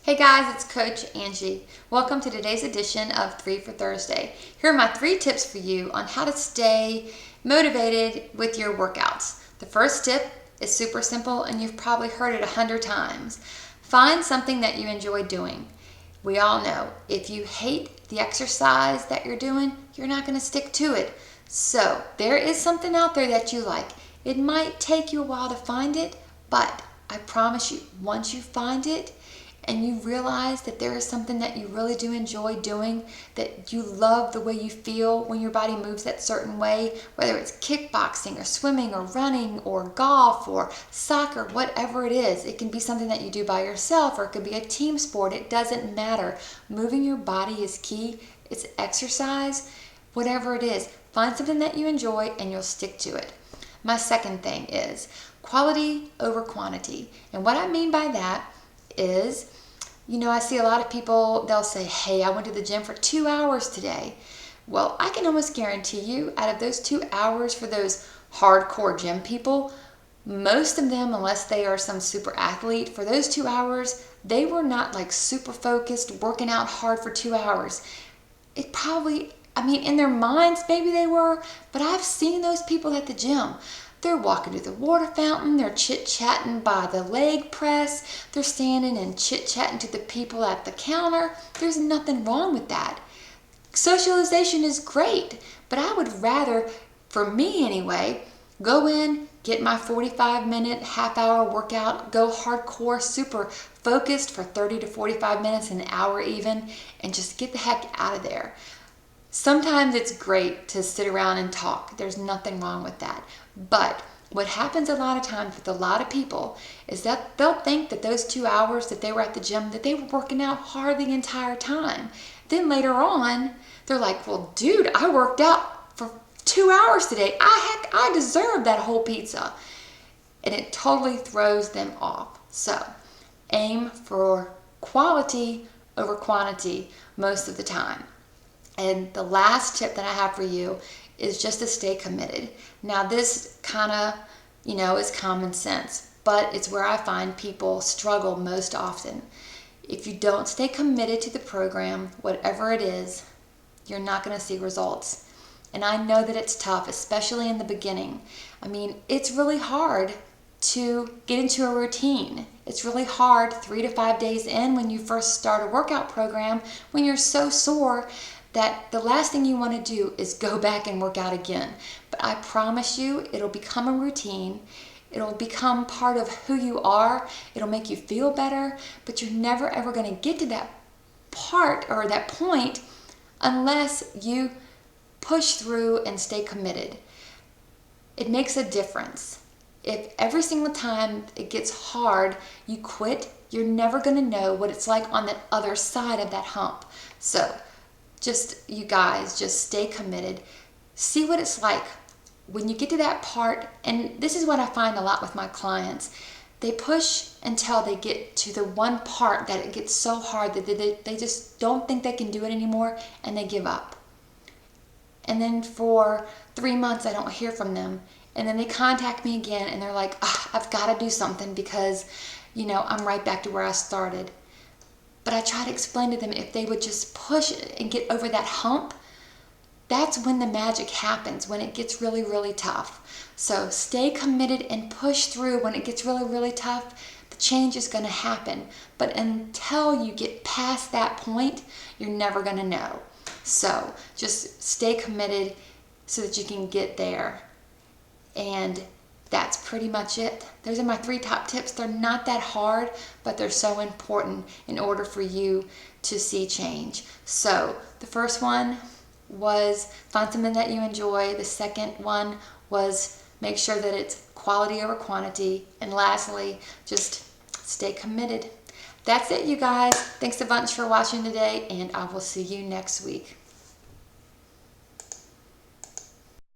Hey guys, it's Coach Angie. Welcome to today's edition of 3 for Thursday. Here are my 3 tips for you on how to stay motivated with your workouts. The first tip is super simple and you've probably heard it 100 times. Find something that you enjoy doing. We all know if you hate the exercise that you're doing, you're not going to stick to it. So there is something out there that you like. It might take you a while to find it, but I promise you, once you find it, and you realize that there is something that you really do enjoy doing, that you love the way you feel when your body moves that certain way, whether it's kickboxing or swimming or running or golf or soccer, whatever it is. It can be something that you do by yourself or it could be a team sport. It doesn't matter. Moving your body is key. It's exercise. Whatever it is, find something that you enjoy and you'll stick to it. My second thing is quality over quantity. And what I mean by that is, I see a lot of people, they'll say, hey, I went to the gym for 2 hours today. Well, I can almost guarantee you out of those 2 hours for those hardcore gym people, most of them, unless they are some super athlete, for those 2 hours, they were not like super focused, working out hard for 2 hours. It probably, in their minds, maybe they were, but I've seen those people at the gym. They're walking to the water fountain, they're chit-chatting by the leg press, they're standing and chit-chatting to the people at the counter. There's nothing wrong with that. Socialization is great, but I would rather, for me anyway, go in, get my 45-minute, half-hour workout, go hardcore, super focused for 30 to 45 minutes, an hour even, and just get the heck out of there. Sometimes it's great to sit around and talk. There's nothing wrong with that. But what happens a lot of times with a lot of people is that they'll think that those 2 hours that they were at the gym, that they were working out hard the entire time. Then later on, they're like, well, dude, I worked out for 2 hours today. I deserve that whole pizza. And it totally throws them off. So aim for quality over quantity most of the time. And the last tip that I have for you is just to stay committed. Now this kind of, is common sense, but it's where I find people struggle most often. If you don't stay committed to the program, whatever it is, you're not going to see results. And I know that it's tough, especially in the beginning. It's really hard to get into a routine. It's really hard 3 to 5 days in when you first start a workout program, when you're so sore that the last thing you want to do is go back and work out again. But I promise you, it'll become a routine. It'll become part of who you are. It'll make you feel better, but you're never ever going to get to that part or that point unless you push through and stay committed. It makes a difference. If every single time it gets hard, you quit, you're never going to know what it's like on the other side of that hump. So, you guys, just stay committed. See what it's like when you get to that part. And this is what I find a lot with my clients. They push until they get to the one part that it gets so hard that they just don't think they can do it anymore and they give up. And then for 3 months, I don't hear from them. And then they contact me again and they're like, I've got to do something because, I'm right back to where I started. But I try to explain to them if they would just push and get over that hump, that's when the magic happens, when it gets really, really tough. So stay committed and push through. When it gets really, really tough, the change is going to happen. But until you get past that point, you're never going to know. So just stay committed so that you can get there. And that's pretty much it. Those are my 3 top tips. They're not that hard, but they're so important in order for you to see change. So the first one was find something that you enjoy. The second one was make sure that it's quality over quantity. And lastly, just stay committed. That's it, you guys. Thanks a bunch for watching today, and I will see you next week.